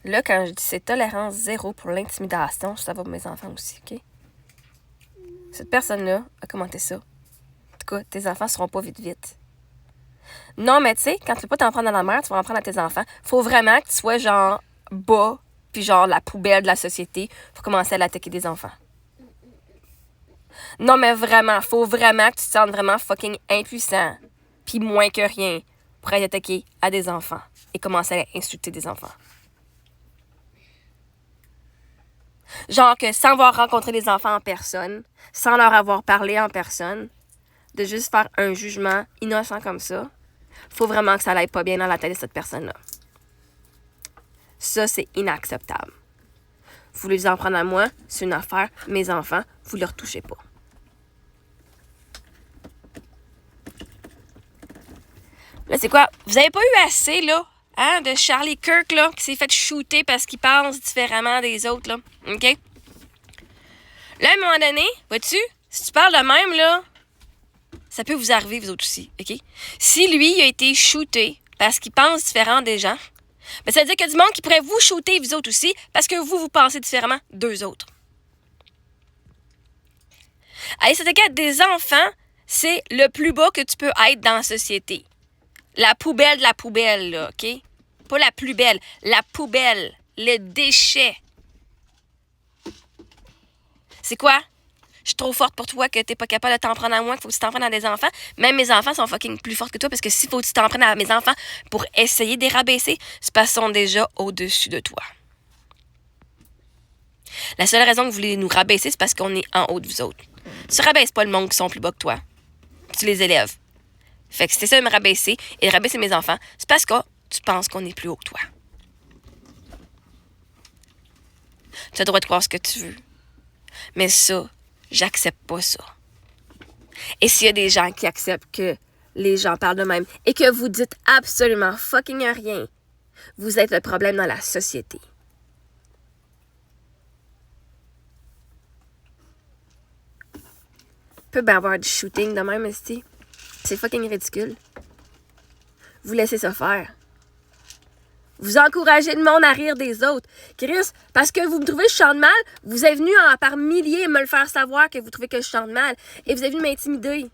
Là, quand je dis c'est tolérance zéro pour l'intimidation, ça va pour mes enfants aussi, OK? Cette personne-là a commenté ça. En tout cas, tes enfants seront pas vite. Non, mais tu sais, quand tu veux pas t'en prendre à la mère, tu vas en prendre à tes enfants. Faut vraiment que tu sois genre bas, puis genre la poubelle de la société. Faut commencer à l'attaquer des enfants. Non, mais vraiment, faut vraiment que tu te sentes vraiment fucking impuissant, puis moins que rien, pour être attaqué à des enfants et commencer à insulter des enfants. Genre que sans avoir rencontré des enfants en personne, sans leur avoir parlé en personne, de juste faire un jugement innocent comme ça, faut vraiment que ça n'aille pas bien dans la tête de cette personne-là. Ça, c'est inacceptable. Vous voulez vous en prendre à moi, c'est une affaire. Mes enfants, vous ne leur touchez pas. Là, c'est quoi? Vous avez pas eu assez, là, hein, de Charlie Kirk, là, qui s'est fait shooter parce qu'il pense différemment des autres, là. OK? Là, à un moment donné, vois-tu, si tu parles de même, là, ça peut vous arriver, vous autres aussi, OK? Si lui, il a été shooté parce qu'il pense différent des gens, ben, ça veut dire qu'il y a du monde qui pourrait vous shooter, vous autres aussi, parce que vous pensez différemment d'eux autres. Allez, s'attaquer à des enfants, c'est le plus bas que tu peux être dans la société. La poubelle de la poubelle, là, OK? Pas la plus belle, la poubelle, le déchet. C'est quoi? Je suis trop forte pour toi que t'es pas capable de t'en prendre à moi, qu'il faut que tu t'en prennes à des enfants. Même mes enfants sont fucking plus fortes que toi parce que s'il faut que tu t'en prennes à mes enfants pour essayer de les rabaisser, c'est parce qu'ils sont déjà au-dessus de toi. La seule raison que vous voulez nous rabaisser, c'est parce qu'on est en haut de vous autres. Tu rabaisses pas le monde qui sont plus bas que toi. Tu les élèves. Fait que si t'essaies de me rabaisser et de rabaisser mes enfants, c'est parce que tu penses qu'on est plus haut que toi. Tu as le droit de croire ce que tu veux. Mais ça, j'accepte pas ça. Et s'il y a des gens qui acceptent que les gens parlent de même et que vous dites absolument fucking rien, vous êtes le problème dans la société. Il peut bien avoir du shooting de même, esti. C'est fucking ridicule. Vous laissez ça faire. Vous encouragez le monde à rire des autres. Chris, parce que vous me trouvez que je chante mal, vous êtes venu par milliers me le faire savoir que vous trouvez que je chante mal. Et vous êtes venu m'intimider.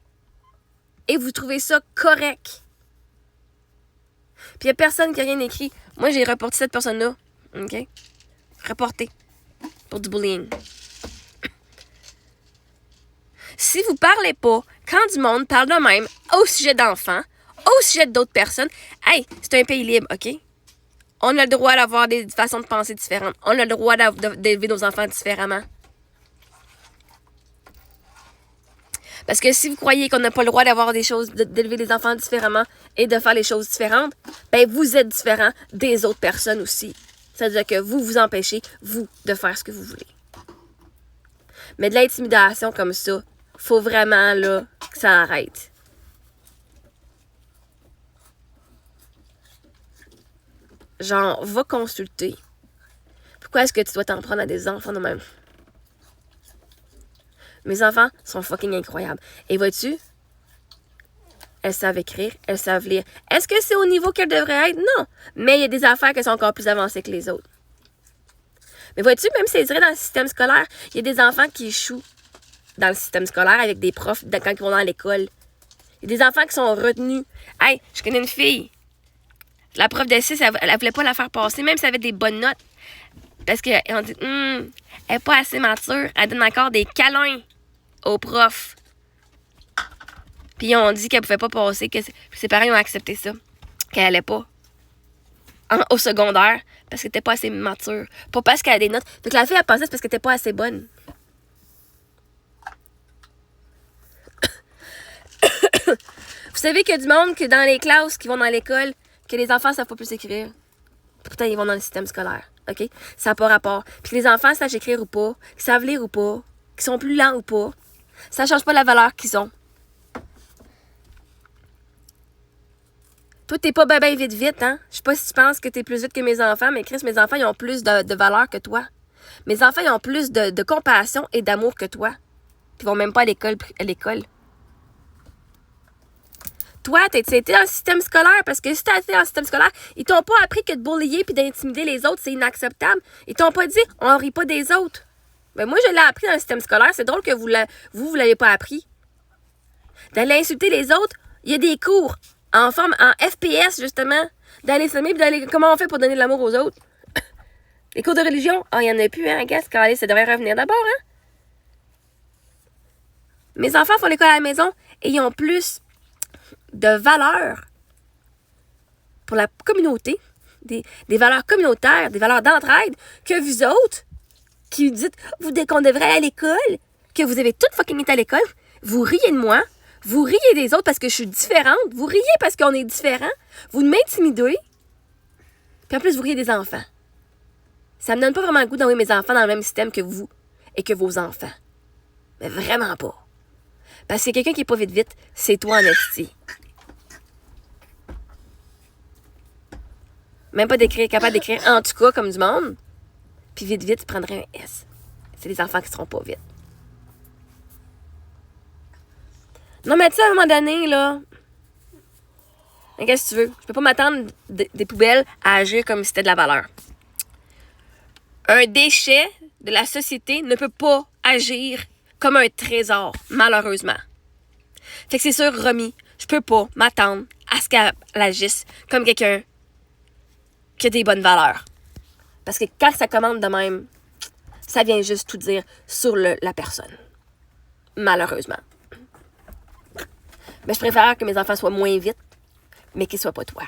Et vous trouvez ça correct. Puis il n'y a personne qui a rien écrit. Moi, j'ai reporté cette personne-là. OK? Reporté. Pour du bullying. Si vous parlez pas, quand du monde parle de même, au sujet d'enfants, au sujet d'autres personnes, hey, c'est un pays libre, OK? On a le droit d'avoir des façons de penser différentes. On a le droit d'élever nos enfants différemment. Parce que si vous croyez qu'on n'a pas le droit d'avoir des choses, d'élever les enfants différemment et de faire les choses différentes, ben vous êtes différent des autres personnes aussi. C'est-à-dire que vous vous empêchez, vous, de faire ce que vous voulez. Mais de l'intimidation comme ça, faut vraiment, là, que ça arrête. Genre, va consulter. Pourquoi est-ce que tu dois t'en prendre à des enfants de même? Mes enfants sont fucking incroyables. Et vois-tu, elles savent écrire, elles savent lire. Est-ce que c'est au niveau qu'elles devraient être? Non. Mais il y a des affaires qui sont encore plus avancées que les autres. Mais vois-tu, même si c'est direct dans le système scolaire, il y a des enfants qui échouent dans le système scolaire avec des profs quand ils vont dans l'école. Il y a des enfants qui sont retenus. Hey, je connais une fille. La prof de 6, elle voulait pas la faire passer, même si elle avait des bonnes notes. Parce qu'on dit, elle n'est pas assez mature. Elle donne encore des câlins aux profs. Puis on dit qu'elle pouvait pas passer, que ses parents ont accepté ça. Qu'elle allait pas au secondaire parce qu'elle était pas assez mature. Pas parce qu'elle a des notes. Fait que la fille, elle pensait que c'est parce qu'elle était pas assez bonne. Vous savez qu'il y a du monde que dans les classes qui vont dans l'école, que les enfants savent pas plus écrire. Pourtant, ils vont dans le système scolaire. OK? Ça n'a pas rapport. Puis que les enfants savent écrire ou pas, qu'ils savent lire ou pas, qu'ils sont plus lents ou pas, ça ne change pas la valeur qu'ils ont. Toi, t'es pas ben vite, hein? Je sais pas si tu penses que t'es plus vite que mes enfants, mais Chris, mes enfants, ils ont plus de valeur que toi. Mes enfants, ils ont plus de compassion et d'amour que toi. Puis ils vont même pas à l'école. toi, t'as été dans le système scolaire. Parce que si t'as été dans le système scolaire, ils t'ont pas appris que de bullier puis d'intimider les autres, c'est inacceptable. Ils t'ont pas dit, on rit pas des autres. Ben moi, je l'ai appris dans le système scolaire. C'est drôle que vous l'avez pas appris. D'aller insulter les autres, il y a des cours en FPS, justement. D'aller s'aimer puis d'aller... Comment on fait pour donner de l'amour aux autres? Les cours de religion, il y en a plus, hein, qu'est-ce que ça devrait revenir d'abord, hein? Mes enfants font l'école à la maison et ils ont plus de valeurs pour la communauté, des valeurs communautaires, des valeurs d'entraide, que vous autres, qui dites qu'on devrait aller à l'école, que vous avez toutes fucking été à l'école, vous riez de moi, vous riez des autres parce que je suis différente, vous riez parce qu'on est différents, vous m'intimidez, puis en plus vous riez des enfants. Ça me donne pas vraiment le goût d'envoyer mes enfants dans le même système que vous et que vos enfants. Mais vraiment pas. Parce que quelqu'un qui est pas vite, c'est toi en esti. Même pas capable d'écrire en tout cas comme du monde. Puis vite, tu prendrais un S. C'est les enfants qui seront pas vite. Non, mais tu sais, à un moment donné, là... Qu'est-ce que tu veux? Je peux pas m'attendre des poubelles à agir comme si c'était de la valeur. Un déchet de la société ne peut pas agir comme un trésor, malheureusement. Fait que c'est sûr, Romy, je peux pas m'attendre à ce qu'elle agisse comme quelqu'un qui a des bonnes valeurs. Parce que quand ça commande de même, ça vient juste tout dire sur la personne. Malheureusement. Mais je préfère que mes enfants soient moins vite, mais qu'ils soient pas toi.